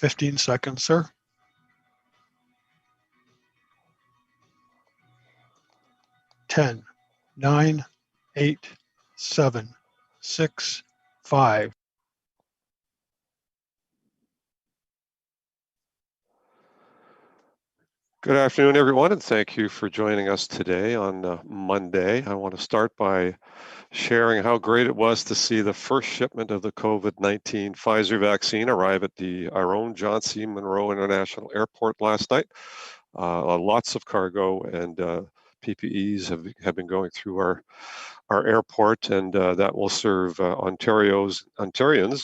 15 seconds, sir. 10, 9, 8, 7, 6, 5. Good afternoon, everyone, and thank you for joining us today on Monday. I want to start by sharing how great it was to see the first shipment of the COVID-19 Pfizer vaccine arrive at our own John C. Munro International Airport last night. Lots of cargo and PPEs have been going through our airport, and that will serve Ontarians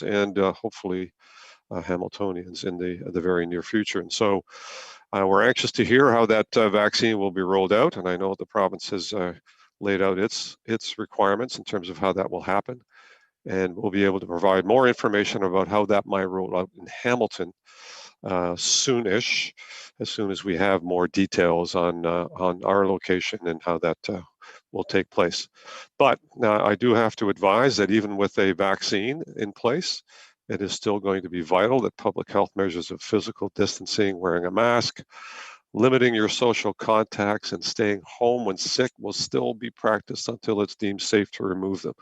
and hopefully Hamiltonians in the very near future. And so we're anxious to hear how that vaccine will be rolled out, and I know the province has laid out its requirements in terms of how that will happen, and we'll be able to provide more information about how that might roll out in Hamilton soonish, as soon as we have more details on our location and how that will take place. But I do have to advise that even with a vaccine in place, it is still going to be vital that public health measures of physical distancing, wearing a mask, limiting your social contacts, and staying home when sick will still be practiced until it's deemed safe to remove them.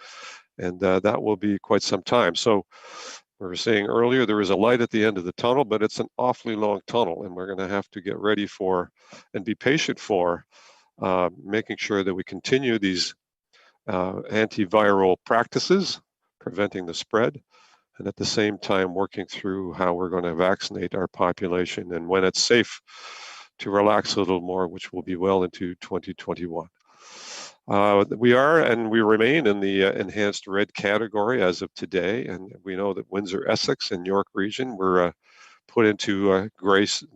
And that will be quite some time. So we were saying earlier, there is a light at the end of the tunnel, but it's an awfully long tunnel, and we're going to have to get ready for and be patient for making sure that we continue these antiviral practices, preventing the spread, and at the same time working through how we're going to vaccinate our population and when it's safe to relax a little more, which will be well into 2021. We are and we remain in the enhanced red category as of today, and we know that Windsor, Essex, and York region were put into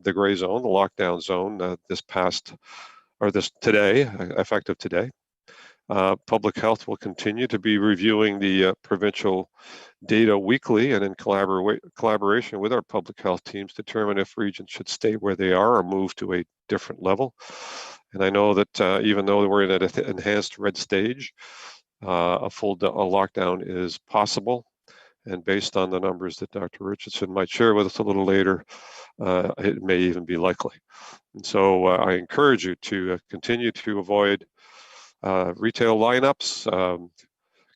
the gray zone, the lockdown zone today, effective today. Public Health will continue to be reviewing the provincial data weekly and in collaboration with our public health teams determine if regions should stay where they are or move to a different level. And I know that even though we're in an enhanced red stage, a full lockdown is possible. And based on the numbers that Dr. Richardson might share with us a little later, it may even be likely. And so I encourage you to continue to avoid retail lineups,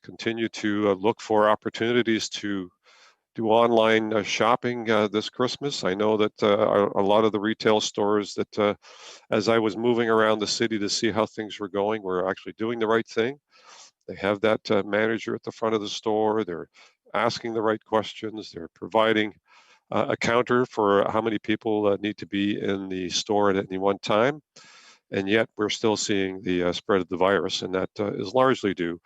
continue to look for opportunities to do online shopping this Christmas. I know that a lot of the retail stores that, as I was moving around the city to see how things were going, were actually doing the right thing. They have that manager at the front of the store. They're asking the right questions. They're providing a counter for how many people need to be in the store at any one time. And yet we're still seeing the spread of the virus, and that is largely due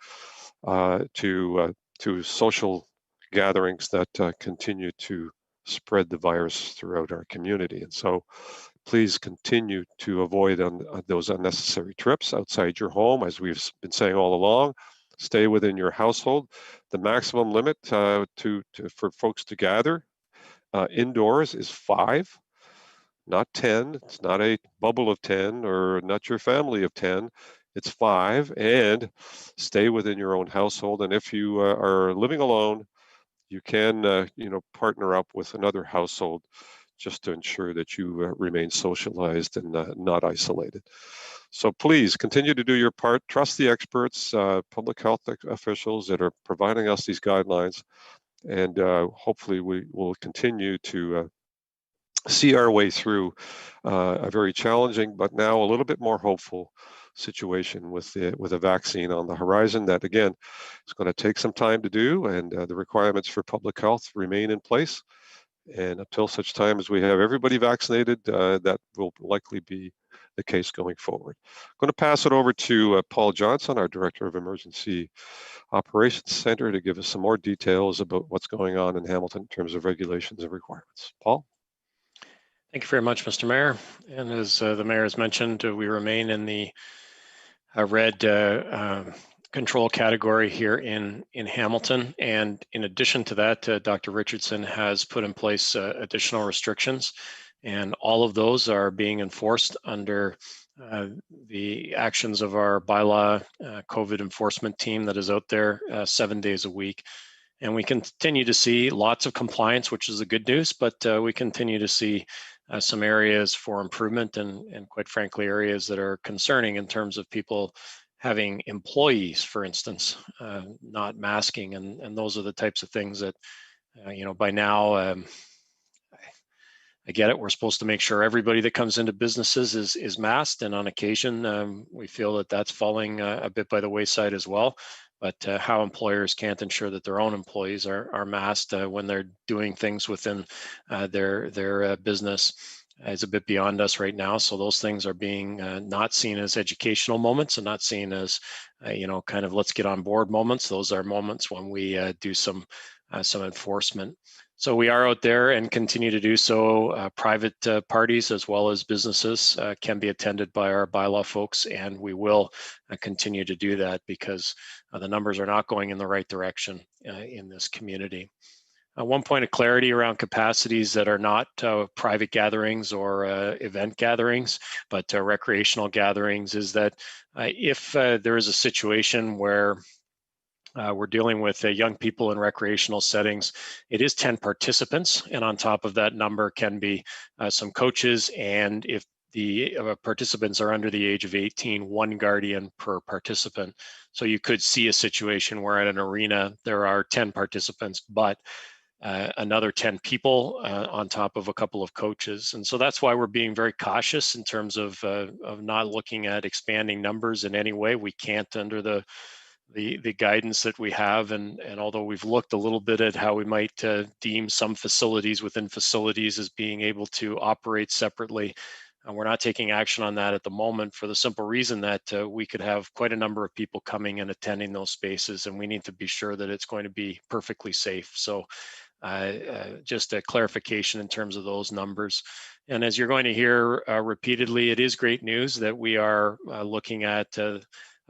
to social gatherings that continue to spread the virus throughout our community. And so please continue to avoid those unnecessary trips outside your home, as we've been saying all along. Stay within your household. The maximum limit for folks to gather indoors is 5. Not 10, it's not a bubble of 10 or not your family of 10, it's 5, and stay within your own household. And if you are living alone, you can partner up with another household just to ensure that you remain socialized and not isolated. So please continue to do your part. Trust the experts, public health officials that are providing us these guidelines, and hopefully we will continue to see our way through a very challenging, but now a little bit more hopeful situation with a vaccine on the horizon. That again is going to take some time to do, and the requirements for public health remain in place. And until such time as we have everybody vaccinated, that will likely be the case going forward. I'm going to pass it over to Paul Johnson, our Director of Emergency Operations Center, to give us some more details about what's going on in Hamilton in terms of regulations and requirements. Paul? Thank you very much, Mr. Mayor. And as the Mayor has mentioned, we remain in the red control category here in Hamilton. And in addition to that, Dr. Richardson has put in place additional restrictions, and all of those are being enforced under the actions of our bylaw COVID enforcement team that is out there 7 days a week. And we continue to see lots of compliance, which is the good news, but we continue to see some areas for improvement and quite frankly, areas that are concerning in terms of people having employees, for instance, not masking. And those are the types of things that, by now, I get it. We're supposed to make sure everybody that comes into businesses is masked, and on occasion, we feel that that's falling a bit by the wayside as well. But how employers can't ensure that their own employees are masked when they're doing things within their business is a bit beyond us right now. So those things are being not seen as educational moments and not seen as, kind of let's get on board moments. Those are moments when we do some enforcement. So we are out there and continue to do so. Private parties as well as businesses can be attended by our bylaw folks, and we will continue to do that because the numbers are not going in the right direction in this community. One point of clarity around capacities that are not private gatherings or event gatherings, but recreational gatherings is that if there is a situation where we're dealing with young people in recreational settings, it is 10 participants, and on top of that number can be some coaches, and if the participants are under the age of 18, one guardian per participant. So you could see a situation where at an arena there are 10 participants, but another 10 people on top of a couple of coaches. And so that's why we're being very cautious in terms of not looking at expanding numbers in any way. We can't under the guidance that we have, and although we've looked a little bit at how we might deem some facilities within facilities as being able to operate separately, we're not taking action on that at the moment for the simple reason that we could have quite a number of people coming and attending those spaces, and we need to be sure that it's going to be perfectly safe. So just a clarification in terms of those numbers. And as you're going to hear repeatedly, it is great news that we are looking at a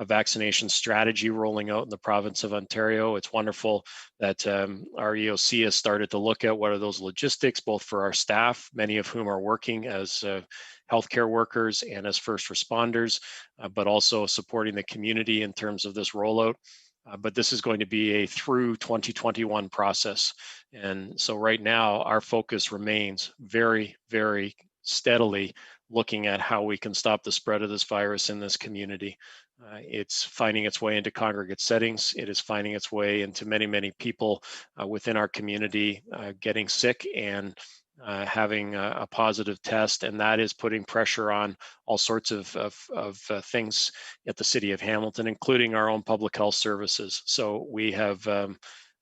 vaccination strategy rolling out in the province of Ontario. It's wonderful that our EOC has started to look at what are those logistics, both for our staff, many of whom are working as healthcare workers and as first responders, but also supporting the community in terms of this rollout. But this is going to be a through 2021 process. And so right now, our focus remains very, very steadily looking at how we can stop the spread of this virus in this community. It's finding its way into congregate settings. It is finding its way into many, many people within our community getting sick and having a positive test, and that is putting pressure on all sorts of things at the City of Hamilton, including our own public health services. So we have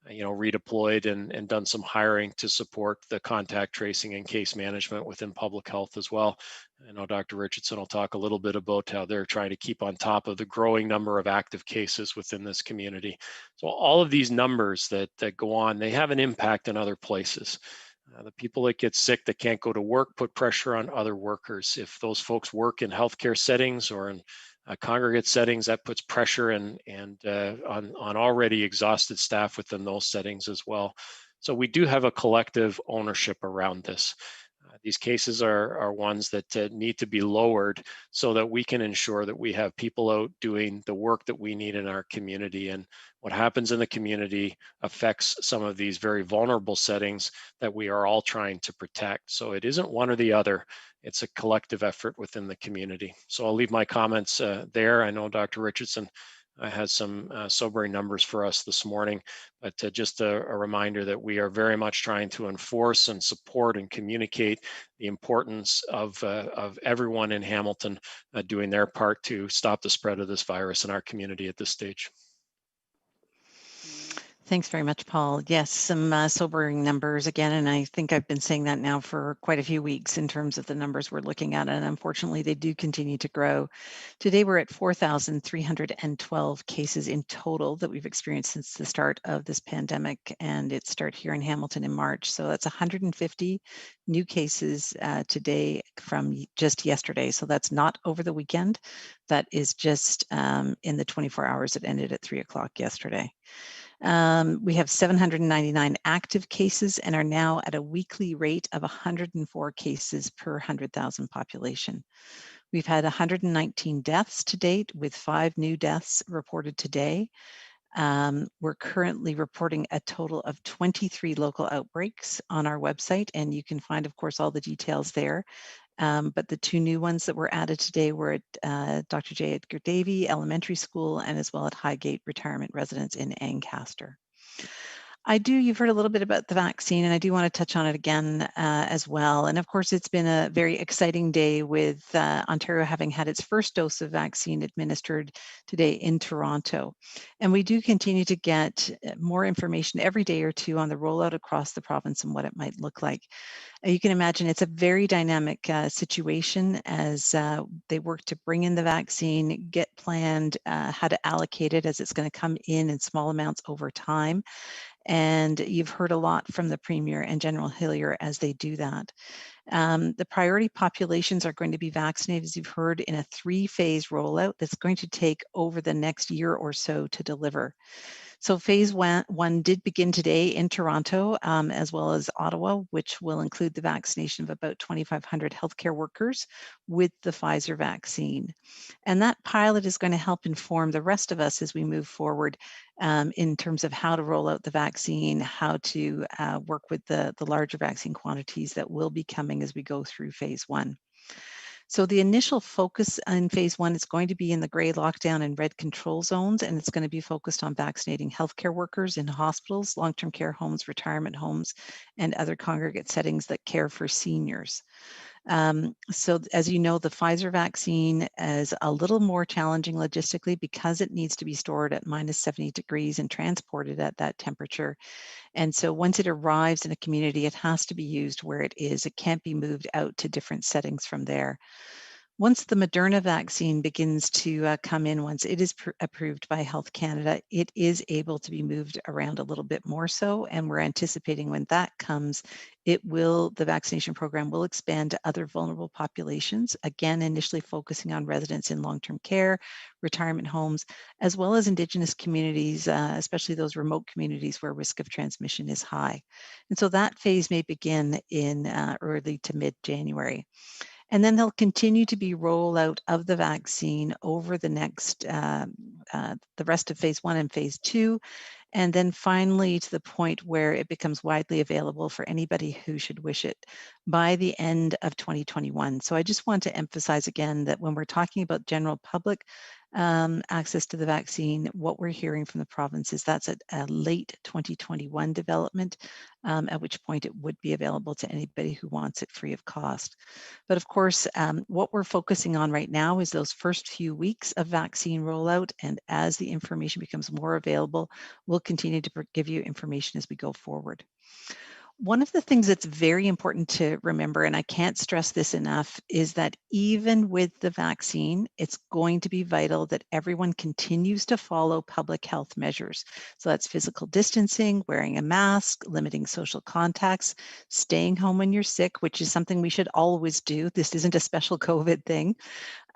redeployed and done some hiring to support the contact tracing and case management within public health as well. I know Dr. Richardson will talk a little bit about how they're trying to keep on top of the growing number of active cases within this community. So all of these numbers that go on, they have an impact in other places. The people that get sick that can't go to work put pressure on other workers. If those folks work in healthcare settings or in congregate settings, that puts pressure on already exhausted staff within those settings as well. So we do have a collective ownership around this. These cases are ones that need to be lowered so that we can ensure that we have people out doing the work that we need in our community. And what happens in the community affects some of these very vulnerable settings that we are all trying to protect. So it isn't one or the other. It's a collective effort within the community. So I'll leave my comments there. I know Dr. Richardson has some sobering numbers for us this morning, but just a reminder that we are very much trying to enforce and support and communicate the importance of everyone in Hamilton doing their part to stop the spread of this virus in our community at this stage. Thanks very much, Paul. Yes, some sobering numbers again, and I think I've been saying that now for quite a few weeks in terms of the numbers we're looking at, and unfortunately they do continue to grow. Today we're at 4,312 cases in total that we've experienced since the start of this pandemic, and it started here in Hamilton in March. So that's 150 new cases today from just yesterday. So that's not over the weekend. That is just in the 24 hours that ended at 3 o'clock yesterday. We have 799 active cases and are now at a weekly rate of 104 cases per 100,000 population. We've had 119 deaths to date, with 5 new deaths reported today. We're currently reporting a total of 23 local outbreaks on our website, and you can find, of course, all the details there. But the two new ones that were added today were at Dr. J. Edgar Davey Elementary School and as well at Highgate Retirement Residence in Ancaster. You've heard a little bit about the vaccine, and I do want to touch on it again as well. And of course, it's been a very exciting day with Ontario having had its first dose of vaccine administered today in Toronto. And we do continue to get more information every day or two on the rollout across the province and what it might look like. You can imagine it's a very dynamic situation as they work to bring in the vaccine, get planned how to allocate it as it's going to come in small amounts over time. And you've heard a lot from the Premier and General Hillier as they do that. The priority populations are going to be vaccinated, as you've heard, in a 3-phase rollout that's going to take over the next year or so to deliver. So phase one did begin today in Toronto, as well as Ottawa, which will include the vaccination of about 2,500 healthcare workers with the Pfizer vaccine. And that pilot is going to help inform the rest of us as we move forward in terms of how to roll out the vaccine, how to work with the larger vaccine quantities that will be coming as we go through phase one. So the initial focus in phase one is going to be in the gray lockdown and red control zones, and it's going to be focused on vaccinating healthcare workers in hospitals, long-term care homes, retirement homes, and other congregate settings that care for seniors. So as you know, the Pfizer vaccine is a little more challenging logistically because it needs to be stored at -70 degrees and transported at that temperature. And so once it arrives in a community, it has to be used where it is. It can't be moved out to different settings from there. Once the Moderna vaccine begins to come in, once it is approved by Health Canada, it is able to be moved around a little bit more so. And we're anticipating when that comes, the vaccination program will expand to other vulnerable populations, again, initially focusing on residents in long-term care, retirement homes, as well as Indigenous communities, especially those remote communities where risk of transmission is high. And so that phase may begin in early to mid-January. And then there'll continue to be rollout of the vaccine over the next, the rest of phase one and phase two, and then finally to the point where it becomes widely available for anybody who should wish it by the end of 2021. So I just want to emphasize again that when we're talking about general public access to the vaccine, what we're hearing from the province is that's a late 2021 development, at which point it would be available to anybody who wants it free of cost. But of course, what we're focusing on right now is those first few weeks of vaccine rollout. And as the information becomes more available, we'll continue to give you information as we go forward. One of the things that's very important to remember, and I can't stress this enough, is that even with the vaccine, it's going to be vital that everyone continues to follow public health measures. So that's physical distancing, wearing a mask, limiting social contacts, staying home when you're sick, which is something we should always do. This isn't a special COVID thing.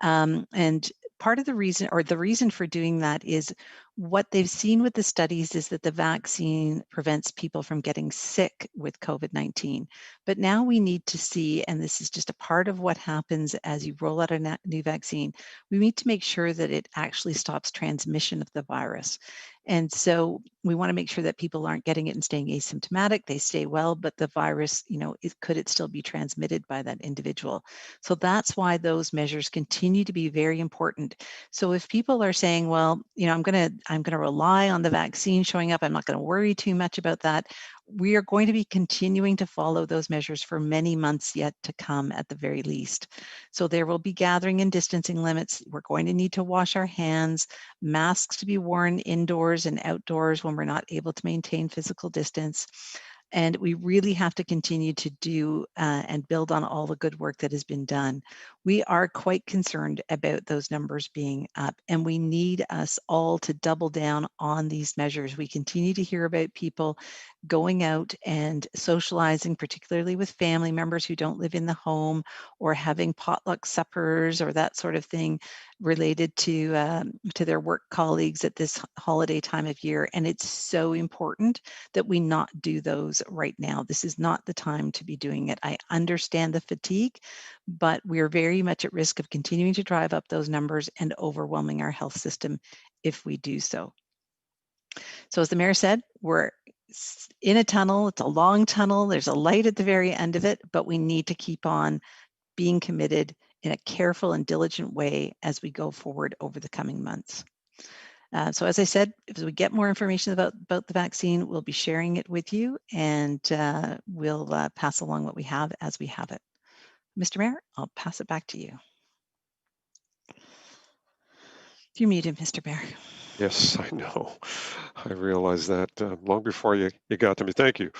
And part of the reason for doing that is what they've seen with the studies is that the vaccine prevents people from getting sick with COVID-19. But now we need to see, and this is just a part of what happens as you roll out a new vaccine, we need to make sure that it actually stops transmission of the virus. And so we want to make sure that people aren't getting it and staying asymptomatic, they stay well, but the virus, could it still be transmitted by that individual? So that's why those measures continue to be very important. So if people are saying, well, I'm going to rely on the vaccine showing up, I'm not going to worry too much about that, we are going to be continuing to follow those measures for many months yet to come at the very least. So there will be gathering and distancing limits. We're going to need to wash our hands, masks to be worn indoors and outdoors when we're not able to maintain physical distance. And we really have to continue to do and build on all the good work that has been done. We are quite concerned about those numbers being up, and we need us all to double down on these measures. We continue to hear about people going out and socializing, particularly with family members who don't live in the home, or having potluck suppers or that sort of thing related to their work colleagues at this holiday time of year. And it's so important that we not do those right now. This is not the time to be doing it. I understand the fatigue, but we're very much at risk of continuing to drive up those numbers and overwhelming our health system if we do so. So as the mayor said, we're in a tunnel. It's a long tunnel. There's a light at the very end of it, but we need to keep on being committed in a careful and diligent way as we go forward over the coming months. So as I said, if we get more information about the vaccine, we'll be sharing it with you, and we'll pass along what we have as we have it. Mr. Mayor, I'll pass it back to you. You're muted, Mr. Mayor. Yes, I know. I realized that long before you got to me. Thank you.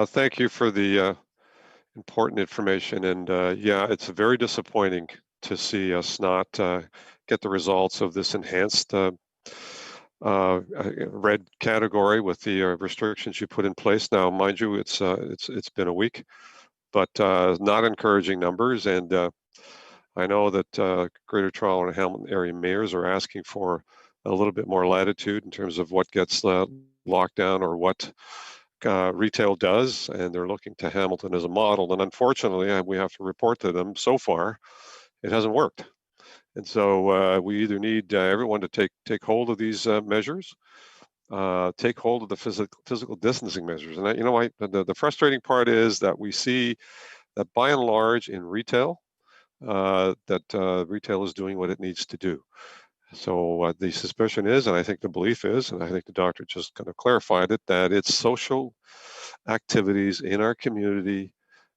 Thank you for the important information. And yeah, it's very disappointing to see us not get the results of this enhanced red category with the restrictions you put in place. Now, mind you, it's been a week, but not encouraging numbers. And I know that Greater Toronto and Hamilton area mayors are asking for a little bit more latitude in terms of what gets locked down or what retail does, and they're looking to Hamilton as a model. And unfortunately, we have to report to them, so far, it hasn't worked. And so we either need everyone to take hold of these measures, take hold of the physical distancing measures. And the frustrating part is that we see that by and large in retail, that retail is doing what it needs to do. So the suspicion is, and I think the belief is, and I think the doctor just kind of clarified it, that it's social activities in our community.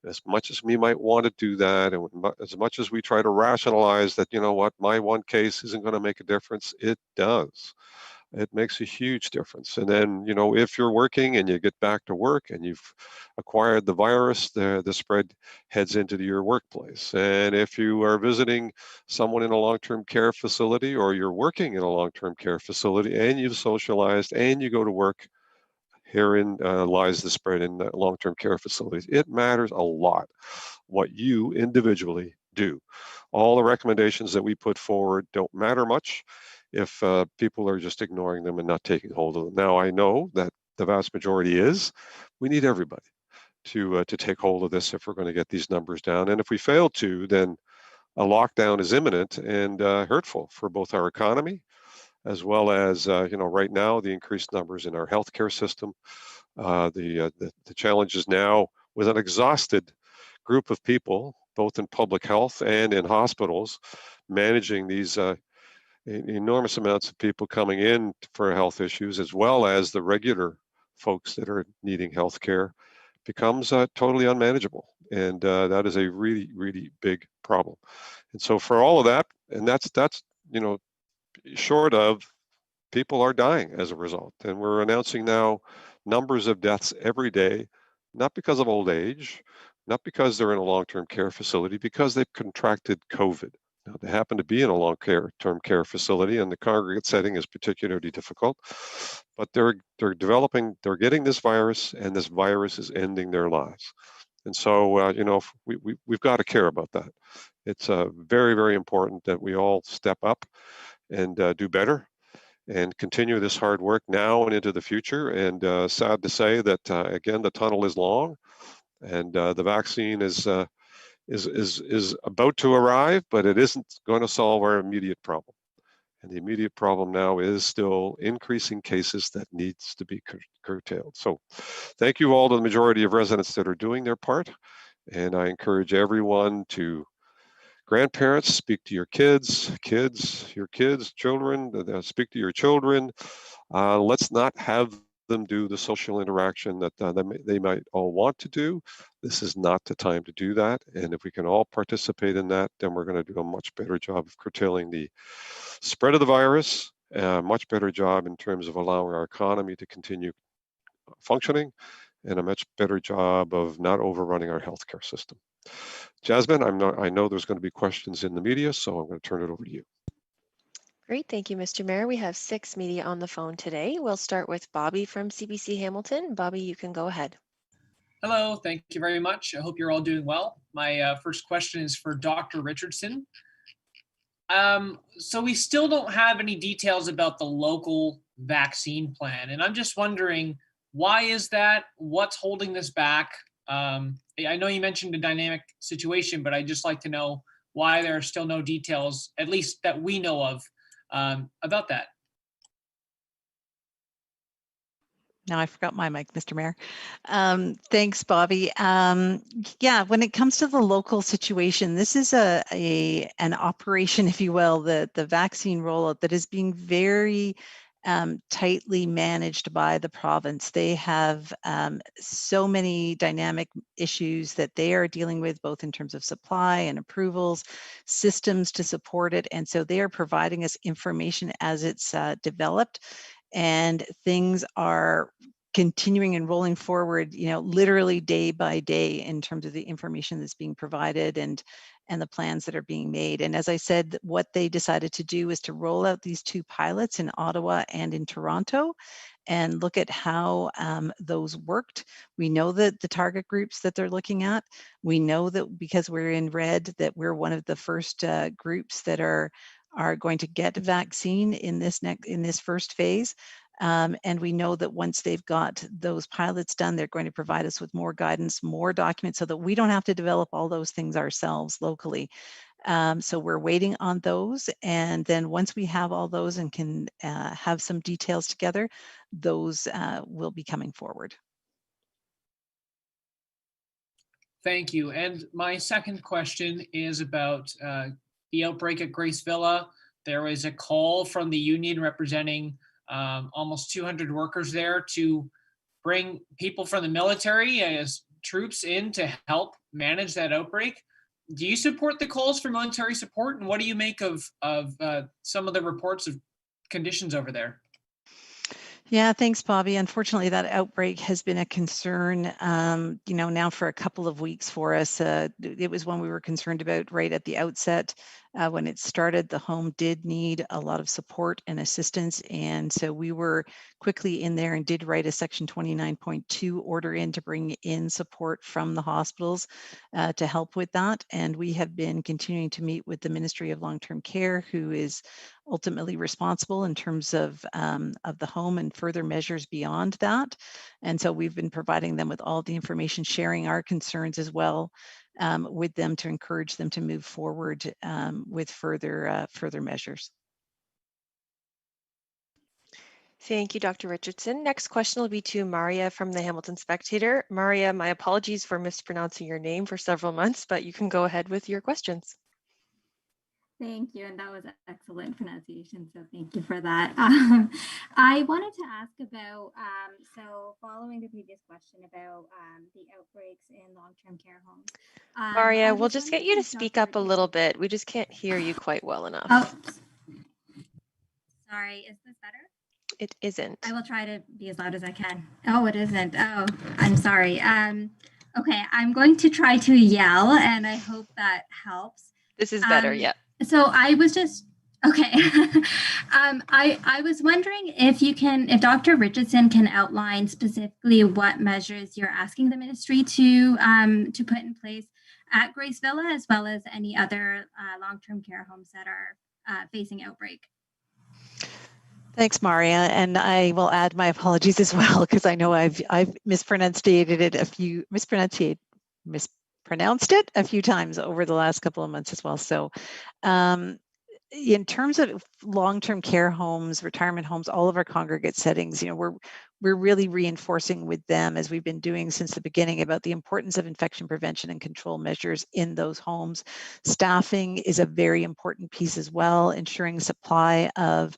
As much as we might want to do that, and as much as we try to rationalize that, you know what, my one case isn't going to make a difference, it does. It makes a huge difference. And then, if you're working and you get back to work and you've acquired the virus, the spread heads into your workplace. And if you are visiting someone in a long-term care facility, or you're working in a long-term care facility and you've socialized and you go to work, herein lies the spread in long-term care facilities. It matters a lot what you individually do. All the recommendations that we put forward don't matter much if people are just ignoring them and not taking hold of them. Now, I know that the vast majority is. We need everybody to take hold of this if we're going to get these numbers down. And if we fail to, then a lockdown is imminent and hurtful for both our economy, as well as right now the increased numbers in our healthcare system, the challenges now with an exhausted group of people, both in public health and in hospitals, managing these enormous amounts of people coming in for health issues, as well as the regular folks that are needing health care, becomes totally unmanageable. And that is a really, really big problem. And so for all of that, and that's short of, people are dying as a result. And we're announcing now numbers of deaths every day, not because of old age, not because they're in a long-term care facility, because they've contracted COVID. Now, they happen to be in a long-term care facility, and the congregate setting is particularly difficult. But they're getting this virus, and this virus is ending their lives. And so, we've got to care about that. It's very, very important that we all step up and do better and continue this hard work now and into the future. And sad to say that again, the tunnel is long, and the vaccine is about to arrive, but it isn't going to solve our immediate problem. And the immediate problem now is still increasing cases that needs to be curtailed. So thank you all to the majority of residents that are doing their part. And I encourage everyone to, grandparents, speak to your kids, children, speak to your children. Let's not have them do the social interaction that they might all want to do. This is not the time to do that. And if we can all participate in that, then we're going to do a much better job of curtailing the spread of the virus, a much better job in terms of allowing our economy to continue functioning, and a much better job of not overrunning our healthcare system. Jasmine, I know there's going to be questions in the media, so I'm going to turn it over to you. Great, thank you, Mr. Mayor. We have 6 media on the phone today. We'll start with Bobby from CBC Hamilton. Bobby, you can go ahead. Hello, thank you very much. I hope you're all doing well. My first question is for Dr. Richardson. So we still don't have any details about the local vaccine plan, and I'm just wondering, why is that? What's holding this back? I know you mentioned a dynamic situation, but I'd just like to know why there are still no details, at least that we know of, about that. Now I forgot my mic, Mr. Mayor. Thanks, Bobby. Yeah, when it comes to the local situation, this is an operation, if you will, the vaccine rollout that is being very tightly managed by the province. They have so many dynamic issues that they are dealing with, both in terms of supply and approvals, systems to support it. And so they are providing us information as it's developed, and things are continuing and rolling forward, literally day by day in terms of the information that's being provided and the plans that are being made. And as I said, what they decided to do is to roll out these 2 pilots in Ottawa and in Toronto and look at how those worked. We know that the target groups that they're looking at, we know that because we're in red, that we're one of the first groups that are going to get a vaccine in this first phase. And we know that once they've got those pilots done, they're going to provide us with more guidance, more documents, so that we don't have to develop all those things ourselves locally. So we're waiting on those. And then once we have all those and can have some details together, those will be coming forward. Thank you. And my second question is about the outbreak at Grace Villa. There was a call from the union representing almost 200 workers there to bring people from the military as troops in to help manage that outbreak. Do you support the calls for military support? And what do you make of some of the reports of conditions over there? Yeah, thanks, Bobby. Unfortunately, that outbreak has been a concern, now for a couple of weeks for us. It was one we were concerned about right at the outset. When it started, the home did need a lot of support and assistance. And so we were quickly in there and did write a Section 29.2 order in to bring in support from the hospitals to help with that. And we have been continuing to meet with the Ministry of Long-Term Care, who is ultimately responsible in terms of the home and further measures beyond that. And so we've been providing them with all the information, sharing our concerns as well with them to encourage them to move forward with further measures. Thank you, Dr. Richardson. Next question will be to Maria from the Hamilton Spectator. Maria, my apologies for mispronouncing your name for several months, but you can go ahead with your questions. Thank you, and that was excellent pronunciation, so thank you for that. I wanted to ask about, so following the previous question about the outbreaks in long-term care homes. Maria, we'll just get you to speak up a little bit. We just can't hear you quite well enough. Oh, sorry, is this better? It isn't. I will try to be as loud as I can. Oh, it isn't. Oh, I'm sorry. Okay, I'm going to try to yell, and I hope that helps. This is better, yeah. So I was just, okay. I was wondering if Dr. Richardson can outline specifically what measures you're asking the ministry to put in place at Grace Villa, as well as any other long-term care homes that are facing outbreak. Thanks, Maria, and I will add my apologies as well, because I know I've mispronounced it a few times over the last couple of months as well. So in terms of long-term care homes, retirement homes, all of our congregate settings, we're really reinforcing with them, as we've been doing since the beginning, about the importance of infection prevention and control measures in those homes. Staffing is a very important piece as well, ensuring supply of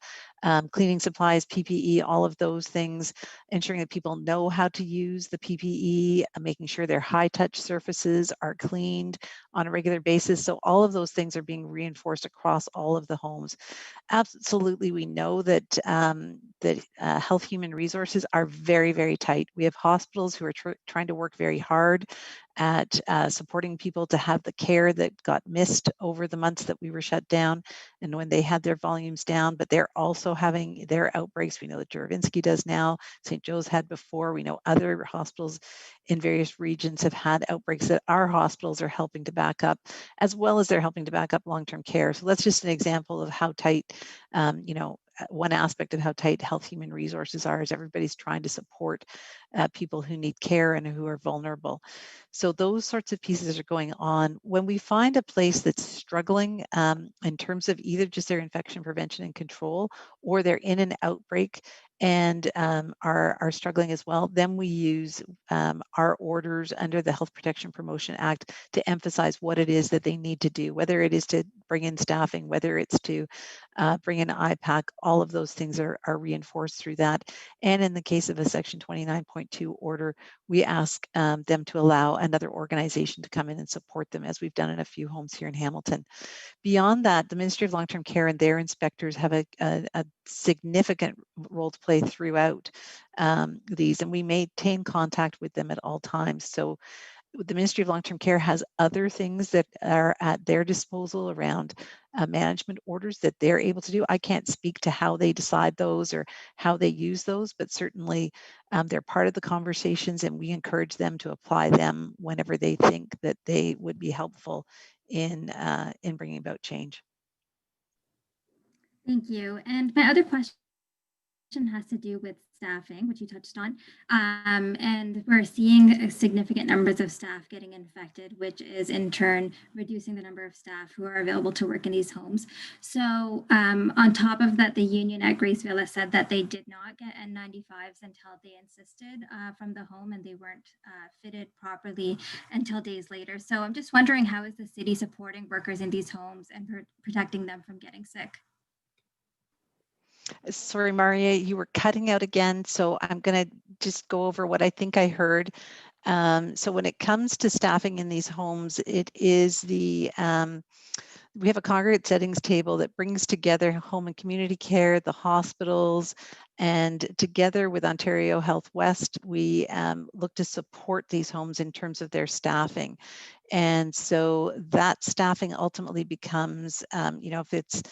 cleaning supplies, PPE, all of those things, ensuring that people know how to use the PPE, making sure their high-touch surfaces are cleaned on a regular basis. So all of those things are being reinforced across all of the homes. Absolutely, we know that health human resources are very, very tight. We have hospitals who are trying to work very hard at supporting people to have the care that got missed over the months that we were shut down and when they had their volumes down, but they're also having their outbreaks. We know that Juravinski does now, St. Joe's had before. We know other hospitals in various regions have had outbreaks that our hospitals are helping to back up, as well as they're helping to back up long-term care. So that's just an example of how tight, one aspect of how tight health human resources are, is everybody's trying to support people who need care and who are vulnerable. So those sorts of pieces are going on. When we find a place that's struggling in terms of either just their infection prevention and control, or they're in an outbreak and are struggling as well, then we use our orders under the Health Protection Promotion Act to emphasize what it is that they need to do, whether it is to bring in staffing, whether it's to bring in IPAC. All of those things are reinforced through that. And in the case of a Section 29.2 order, we ask them to allow another organization to come in and support them, as we've done in a few homes here in Hamilton. Beyond that, the Ministry of Long-Term Care and their inspectors have a significant role to play throughout these, and we maintain contact with them at all times. So the Ministry of Long-Term Care has other things that are at their disposal around management orders that they're able to do. I can't speak to how they decide those or how they use those, but certainly they're part of the conversations, and we encourage them to apply them whenever they think that they would be helpful in bringing about change. Thank you. And my other question has to do with staffing, which you touched on. And we're seeing significant numbers of staff getting infected, which is in turn reducing the number of staff who are available to work in these homes. So on top of that, the union at Grace Villa said that they did not get N95s until they insisted from the home, and they weren't fitted properly until days later. So I'm just wondering, how is the city supporting workers in these homes and protecting them from getting sick? Sorry, Maria, you were cutting out again, so I'm going to just go over what I think I heard. So when it comes to staffing in these homes, it is we have a congregate settings table that brings together home and community care, the hospitals, and together with Ontario Health West, we look to support these homes in terms of their staffing. And so that staffing ultimately becomes, if it's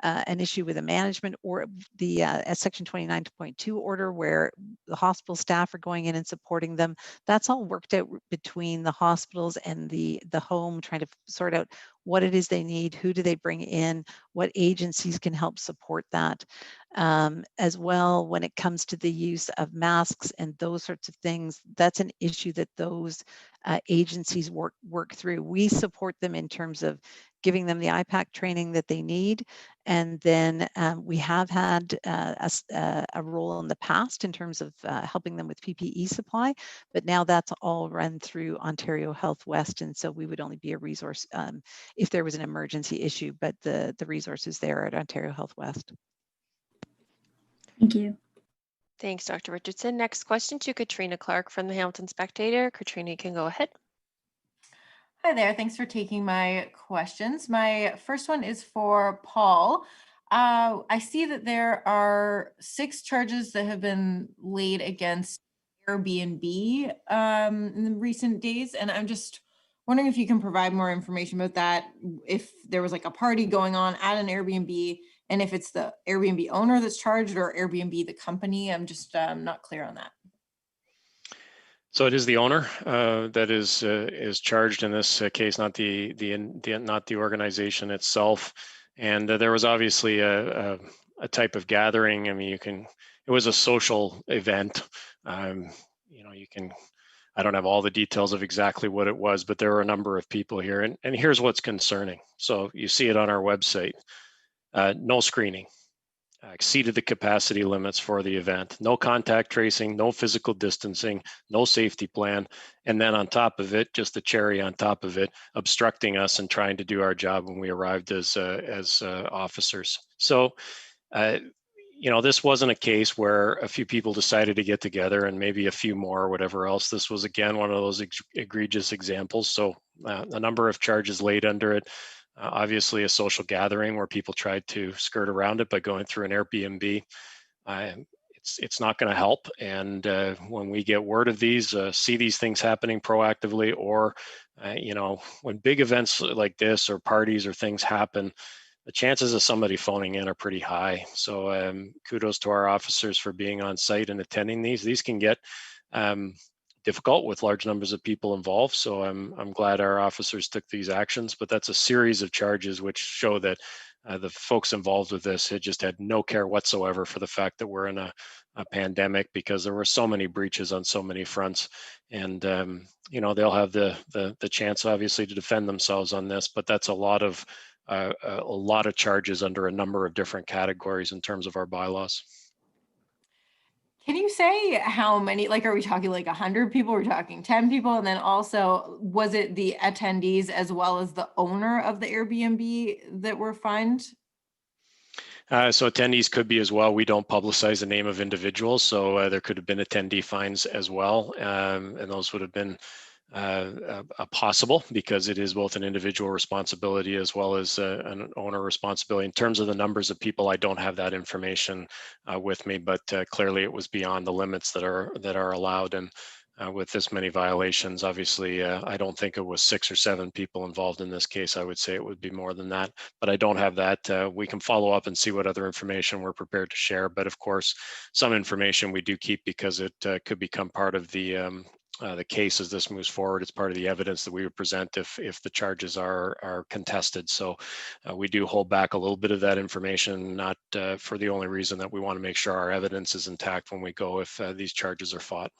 an issue with a management or the Section 29.2 order where the hospital staff are going in and supporting them, that's all worked out between the hospitals and the home, trying to sort out what it is they need, who do they bring in, what agencies can help support that. As well, when it comes to the use of masks and those sorts of things, that's an issue that those agencies work through. We support them in terms of giving them the IPAC training that they need. And then we have had a role in the past in terms of helping them with PPE supply, but now that's all run through Ontario Health West. And so we would only be a resource if there was an emergency issue, but the resource is there at Ontario Health West. Thank you. Thanks, Dr. Richardson. Next question to Katrina Clark from the Hamilton Spectator. Katrina, you can go ahead. Hi there. Thanks for taking my questions. My first one is for Paul. I see that there are 6 charges that have been laid against Airbnb in the recent days, and I'm just wondering if you can provide more information about that, if there was like a party going on at an Airbnb, and if it's the Airbnb owner that's charged or Airbnb the company. I'm just not clear on that. So it is the owner that is charged in this case, not the organization itself. And there was obviously a type of gathering. I mean, it was a social event. I don't have all the details of exactly what it was, but there were a number of people here. And here's what's concerning. So you see it on our website. No screening. Exceeded the capacity limits for the event. No contact tracing, no physical distancing, no safety plan. And then on top of it, just the cherry on top of it, obstructing us and trying to do our job when we arrived as officers. So, this wasn't a case where a few people decided to get together and maybe a few more or whatever else. This was, again, one of those egregious examples. So a number of charges laid under it. Obviously a social gathering where people tried to skirt around it by going through an Airbnb. It's not going to help. And when we get word of these, see these things happening proactively, or, when big events like this or parties or things happen, the chances of somebody phoning in are pretty high. So kudos to our officers for being on site and attending these. These can get difficult with large numbers of people involved. So I'm glad our officers took these actions, but that's a series of charges which show that the folks involved with this had just had no care whatsoever for the fact that we're in a pandemic, because there were so many breaches on so many fronts. And, they'll have the chance obviously to defend themselves on this, but that's a lot of charges under a number of different categories in terms of our bylaws. Can you say how many, like, are we talking like 100 people? Are we talking 10 people? And then also, was it the attendees as well as the owner of the Airbnb that were fined? So attendees could be as well. We don't publicize the name of individuals, so there could have been attendee fines as well, and those would have been possible because it is both an individual responsibility as well as an owner responsibility. In terms of the numbers of people, I don't have that information with me, but clearly it was beyond the limits that are allowed. And with this many violations, obviously, I don't think it was 6 or 7 people involved in this case. I would say it would be more than that, but I don't have that. We can follow up and see what other information we're prepared to share. But of course, some information we do keep because it could become part of the case as this moves forward. It's part of the evidence that we would present if the charges are contested. So we do hold back a little bit of that information, not for the only reason that we want to make sure our evidence is intact when we go if these charges are fought.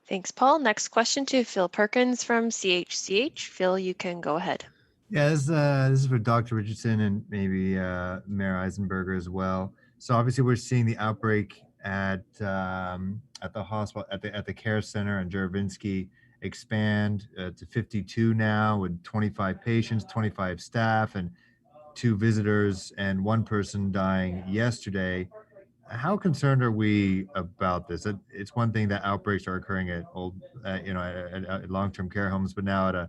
Thanks, Paul. Next question to Phil Perkins from CHCH. Phil, you can go ahead. Yeah, this is for Dr. Richardson and maybe Mayor Eisenberger as well. So obviously we're seeing the outbreak at the hospital, at the care center in Jaravinsky expand to 52 now with 25 patients, 25 staff, and 2 visitors and 1 person dying yesterday. How concerned are we about this? It's one thing that outbreaks are occurring at at long-term care homes, but now at a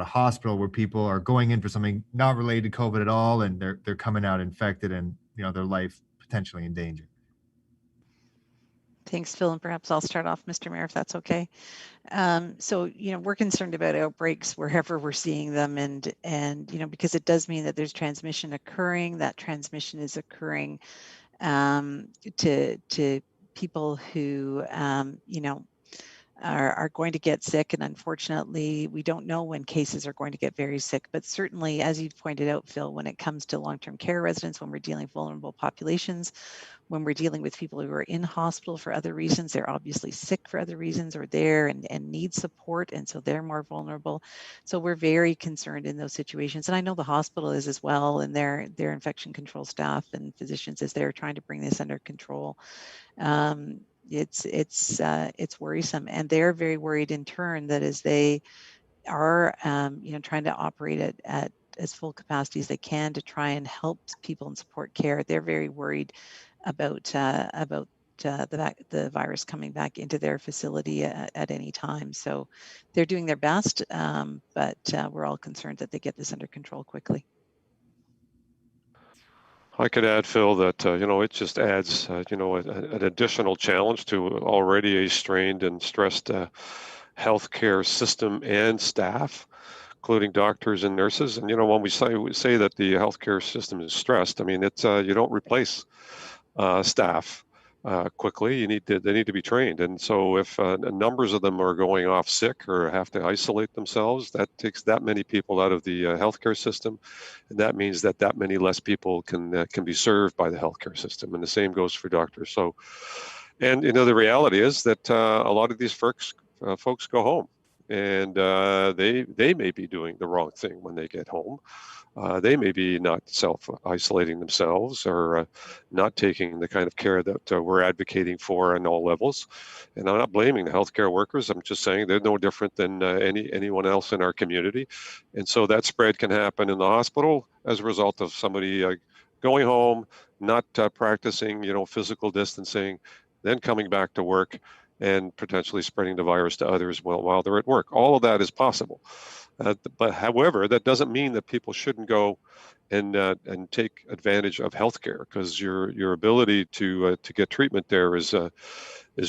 hospital where people are going in for something not related to COVID at all, and they're coming out infected, and their life potentially in danger. Thanks, Phil, and perhaps I'll start off, Mr. Mayor, if that's okay. So, we're concerned about outbreaks wherever we're seeing them, and because it does mean that there's transmission occurring. That transmission is occurring to people who, are going to get sick. And unfortunately, we don't know when cases are going to get very sick. But certainly, as you've pointed out, Phil, when it comes to long-term care residents, when we're dealing with vulnerable populations, when we're dealing with people who are in hospital for other reasons, they're obviously sick for other reasons or there and need support. And so they're more vulnerable. So we're very concerned in those situations. And I know the hospital is as well, and their infection control staff and physicians as they're trying to bring this under control. It's worrisome, and they're very worried in turn that as they are trying to operate at as full capacity as they can to try and help people and support care, they're very worried about the virus coming back into their facility at any time. So they're doing their best, but we're all concerned that they get this under control quickly. I could add, Phil, that it just adds an additional challenge to already a strained and stressed healthcare system and staff, including doctors and nurses. And when we say that the healthcare system is stressed, I mean it's you don't replace staff quickly. They need to be trained. And so if numbers of them are going off sick or have to isolate themselves, that takes that many people out of the healthcare system, and that means that many less people can be served by the healthcare system. And the same goes for doctors. So, and the reality is that a lot of these folks go home, and they may be doing the wrong thing when they get home. They may be not self-isolating themselves or not taking the kind of care that we're advocating for on all levels. And I'm not blaming the healthcare workers. I'm just saying they're no different than anyone else in our community. And so that spread can happen in the hospital as a result of somebody going home, not practicing, physical distancing, then coming back to work and potentially spreading the virus to others while they're at work. All of that is possible. But however, that doesn't mean that people shouldn't go and take advantage of healthcare, because your ability to get treatment there is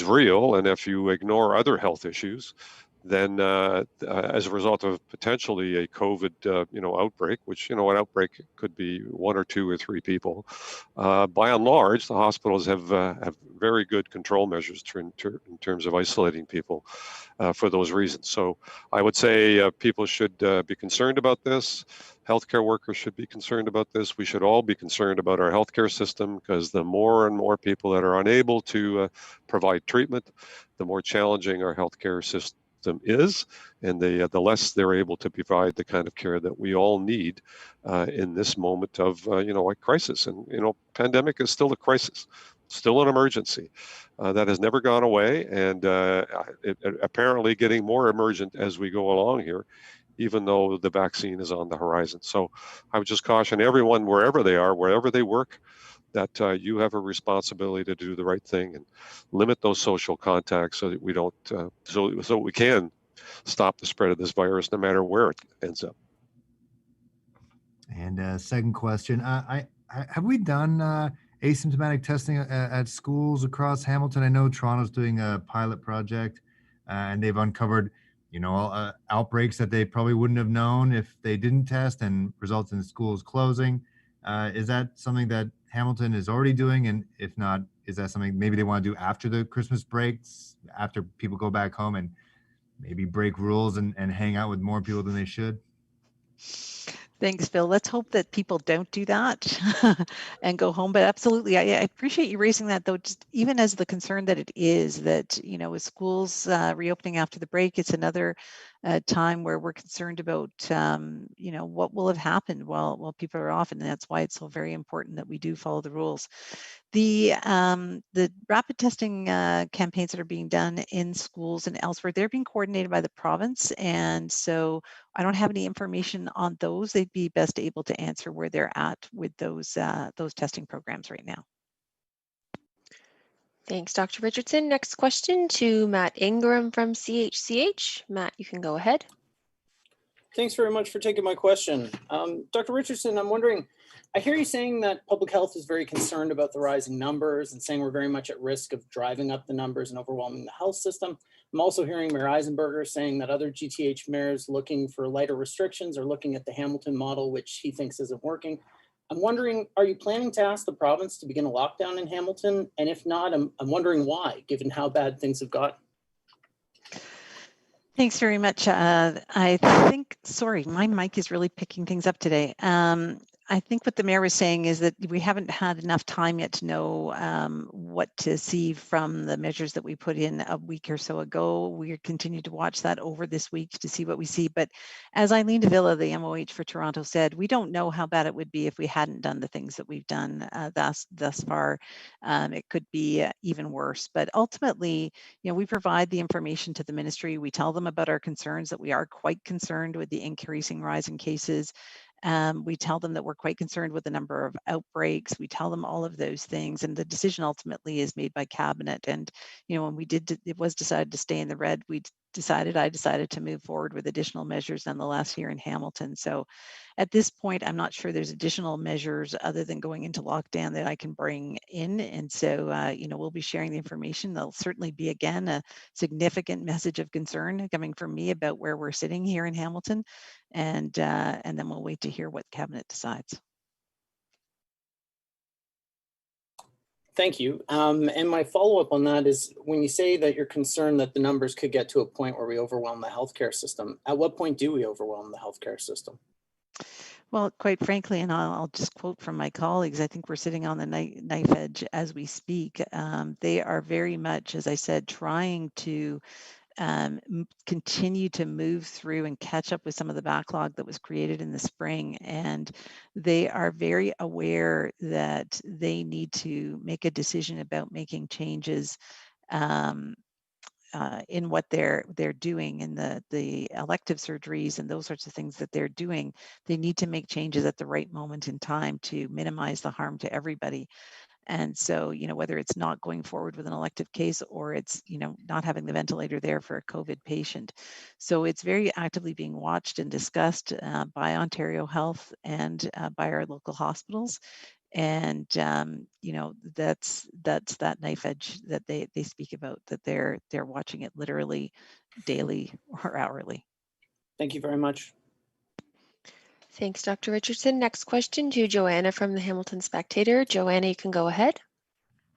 real. And if you ignore other health issues, then as a result of potentially a COVID outbreak, which an outbreak could be 1 or 2 or 3 people, by and large, the hospitals have very good control measures in terms of isolating people for those reasons. So I would say people should be concerned about this. Healthcare workers should be concerned about this. We should all be concerned about our healthcare system, because the more and more people that are unable to provide treatment, the more challenging our healthcare system is, and the less they're able to provide the kind of care that we all need in this moment of a crisis. And pandemic is still a crisis. still an emergency. That has never gone away, and it apparently getting more emergent as we go along here, even though the vaccine is on the horizon. So I would just caution everyone, wherever they are, wherever they work, that you have a responsibility to do the right thing and limit those social contacts so that we don't, so we can stop the spread of this virus no matter where it ends up. And second question, have we done asymptomatic testing at schools across Hamilton? I know Toronto's doing a pilot project, and they've uncovered, outbreaks that they probably wouldn't have known if they didn't test, and results in schools closing. Is that something that Hamilton is already doing? And if not, is that something maybe they want to do after the Christmas breaks, after people go back home, and maybe break rules and hang out with more people than they should? Thanks, Bill. Let's hope that people don't do that and go home. But absolutely, I appreciate you raising that, though, just even as the concern that it is that, with schools reopening after the break, it's another time where we're concerned about, what will have happened while people are off. And that's why it's so very important that we do follow the rules. The rapid testing campaigns that are being done in schools and elsewhere, they're being coordinated by the province. And so I don't have any information on those. They'd be best able to answer where they're at with those testing programs right now. Thanks, Dr. Richardson. Next question to Matt Ingram from CHCH. Matt, you can go ahead. Thanks very much for taking my question. Dr. Richardson, I'm wondering, I hear you saying that public health is very concerned about the rising numbers and saying we're very much at risk of driving up the numbers and overwhelming the health system. I'm also hearing Mayor Eisenberger saying that other GTH mayors looking for lighter restrictions are looking at the Hamilton model, which he thinks isn't working. I'm wondering, are you planning to ask the province to begin a lockdown in Hamilton? And if not, I'm wondering why, given how bad things have gotten. Thanks very much. I think, sorry, my mic is really picking things up today. I think what the mayor was saying is that we haven't had enough time yet to know what to see from the measures that we put in a week or so ago. We continue to watch that over this week to see what we see. But as Eileen Davila, the MOH for Toronto, said, we don't know how bad it would be if we hadn't done the things that we've done thus far. It could be even worse. But ultimately, we provide the information to the ministry. We tell them about our concerns, that we are quite concerned with the increasing rise in cases. We tell them that we're quite concerned with the number of outbreaks. We tell them all of those things, and the decision ultimately is made by cabinet. And when it was decided to stay in the red, I decided to move forward with additional measures nonetheless here in Hamilton. So at this point, I'm not sure there's additional measures other than going into lockdown that I can bring in. And so, we'll be sharing the information. There'll certainly be, again, a significant message of concern coming from me about where we're sitting here in Hamilton. And then we'll wait to hear what cabinet decides. Thank you. And my follow-up on that is, when you say that you're concerned that the numbers could get to a point where we overwhelm the healthcare system, at what point do we overwhelm the healthcare system? Well, quite frankly, and I'll just quote from my colleagues, I think we're sitting on the knife edge as we speak. They are very much, as I said, trying to continue to move through and catch up with some of the backlog that was created in the spring. And they are very aware that they need to make a decision about making changes in what they're doing, in the elective surgeries and those sorts of things that they're doing. They need to make changes at the right moment in time to minimize the harm to everybody. And so, whether it's not going forward with an elective case or it's, not having the ventilator there for a COVID patient. So it's very actively being watched and discussed by Ontario Health and by our local hospitals. And, that's that knife edge that they speak about, that they're watching it literally daily or hourly. Thank you very much. Thanks, Dr. Richardson. Next question to Joanna from the Hamilton Spectator. Joanna, you can go ahead.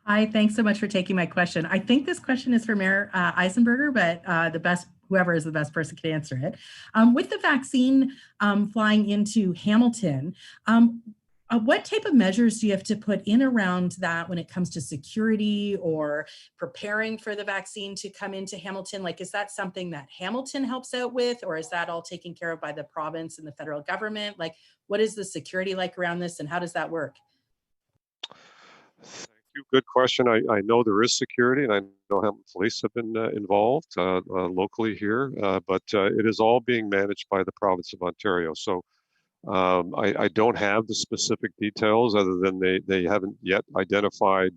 Hi, thanks so much for taking my question. I think this question is for Mayor Eisenberger, but whoever is the best person can answer it. With the vaccine flying into Hamilton, what type of measures do you have to put in around that when it comes to security or preparing for the vaccine to come into Hamilton? Like, is that something that Hamilton helps out with, or is that all taken care of by the province and the federal government? Like, what is the security like around this, and how does that work? Thank you. Good question. I know there is security, and I know Hamilton Police have been involved locally here, but it is all being managed by the province of Ontario. So I don't have the specific details other than they haven't yet identified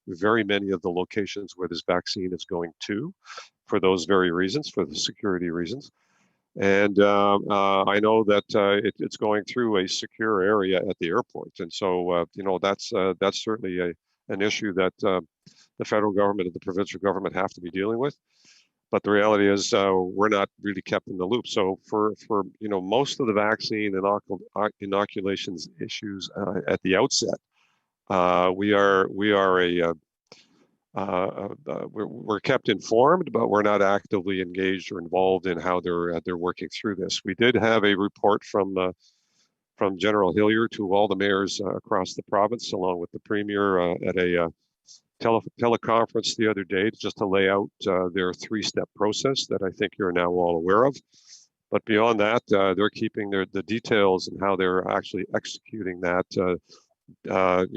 very many of the locations where this vaccine is going to, for those very reasons, for the security reasons. And I know that it's going through a secure area at the airport, and so that's certainly an issue that the federal government and the provincial government have to be dealing with. But the reality is we're not really kept in the loop. So for most of the vaccine inoculations issues at the outset, we're kept informed, but we're not actively engaged or involved in how they're working through this. We did have a report from General Hillier to all the mayors across the province, along with the premier at a teleconference the other day, just to lay out their three-step process that I think you're now all aware of. But beyond that, they're keeping the details and how they're actually executing that,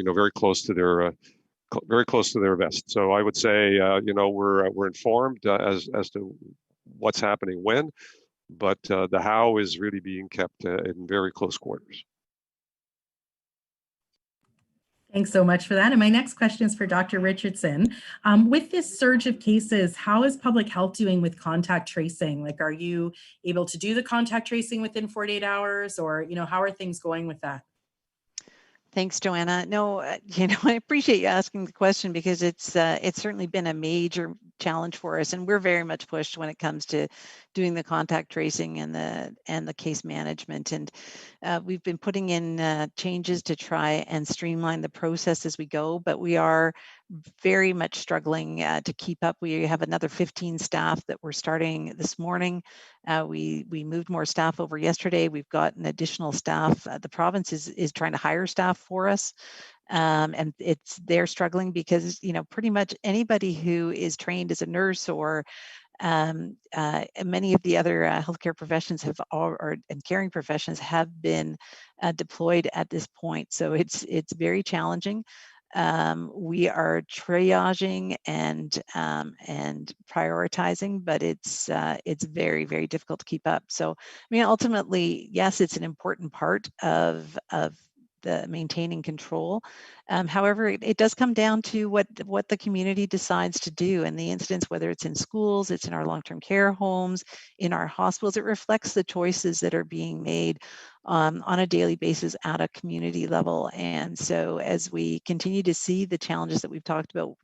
very close to their vest. So I would say, we're informed as to what's happening when, but the how is really being kept in very close quarters. Thanks so much for that. And my next question is for Dr. Richardson. With this surge of cases, how is public health doing with contact tracing? Like, are you able to do the contact tracing within 48 hours, or, how are things going with that? Thanks, Joanna. No, I appreciate you asking the question, because it's certainly been a major challenge for us, and we're very much pushed when it comes to doing the contact tracing and the case management. And we've been putting in changes to try and streamline the process as we go, but we are very much struggling to keep up. We have another 15 staff that we're starting this morning. We moved more staff over yesterday. We've got an additional staff. The province is trying to hire staff for us. And they're struggling because, pretty much anybody who is trained as a nurse or many of the other healthcare professions and caring professions have been deployed at this point. So it's very challenging. We are triaging and prioritizing, but it's very, very difficult to keep up. So, ultimately, yes, it's an important part of the maintaining control. However, it does come down to what the community decides to do, and the incidents, whether it's in schools, it's in our long-term care homes, in our hospitals, it reflects the choices that are being made on a daily basis at a community level. And so as we continue to see the challenges that we've talked about,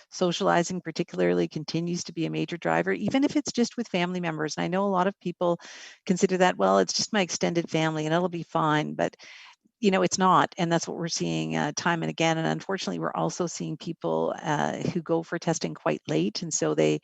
socializing particularly continues to be a major driver, even if it's just with family members. And I know a lot of people consider that, well, it's just my extended family and it'll be fine, but it's not. And that's what we're seeing time and again. And unfortunately, we're also seeing people who go for testing quite late. And so they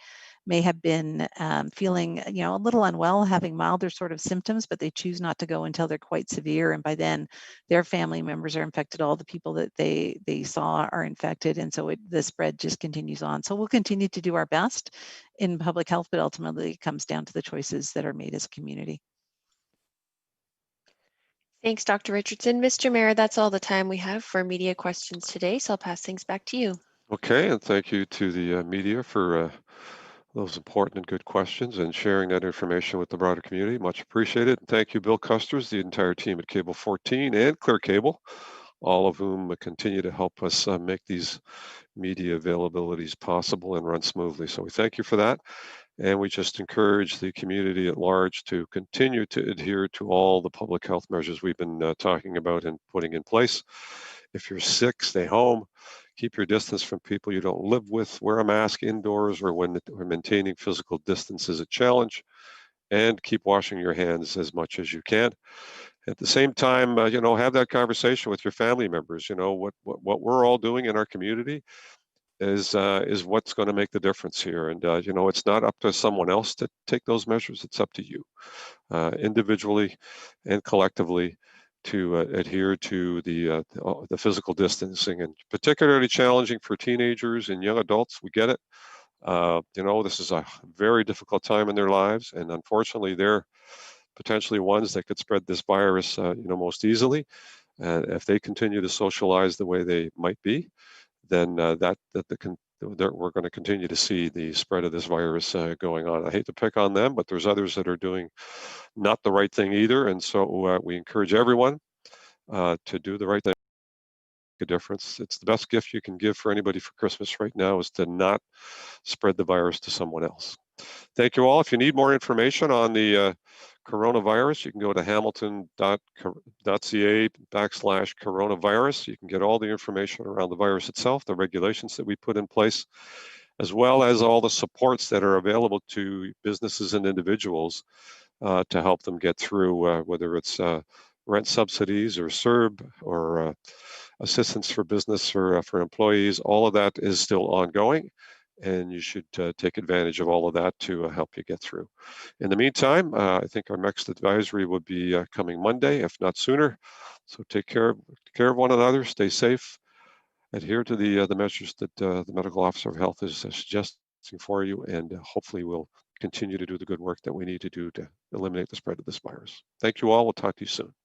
may have been feeling, a little unwell, having milder sort of symptoms, but they choose not to go until they're quite severe. And by then their family members are infected. All the people that they saw are infected. And so the spread just continues on. So we'll continue to do our best in public health, but ultimately it comes down to the choices that are made as a community. Thanks, Dr. Richardson. Mr. Mayor, that's all the time we have for media questions today, so I'll pass things back to you. Okay, and thank you to the media for those important and good questions and sharing that information with the broader community. Much appreciated. And thank you, Bill Custers, the entire team at Cable 14 and Clear Cable, all of whom continue to help us make these media availabilities possible and run smoothly. So we thank you for that. And we just encourage the community at large to continue to adhere to all the public health measures we've been talking about and putting in place. If you're sick, stay home. Keep your distance from people you don't live with. Wear a mask indoors or when maintaining physical distance is a challenge. And keep washing your hands as much as you can. At the same time, have that conversation with your family members. What we're all doing in our community is what's going to make the difference here. And, it's not up to someone else to take those measures. It's up to you individually and collectively to adhere to the physical distancing, and particularly challenging for teenagers and young adults. We get it. This is a very difficult time in their lives. And unfortunately, they're potentially ones that could spread this virus, most easily. And if they continue to socialize the way they might be, then we're going to continue to see the spread of this virus going on. I hate to pick on them, but there's others that are doing not the right thing either. And so we encourage everyone to do the right thing, make a difference. It's the best gift you can give for anybody for Christmas right now is to not spread the virus to someone else. Thank you all. If you need more information on the coronavirus, you can go to hamilton.ca/coronavirus. You can get all the information around the virus itself, the regulations that we put in place, as well as all the supports that are available to businesses and individuals to help them get through, whether it's rent subsidies or CERB or assistance for business or for employees. All of that is still ongoing, and you should take advantage of all of that to help you get through. In the meantime, I think our next advisory will be coming Monday, if not sooner. So take care of one another, stay safe, adhere to the measures that the medical officer of health is suggesting for you, and hopefully we'll continue to do the good work that we need to do to eliminate the spread of this virus. Thank you all. We'll talk to you soon.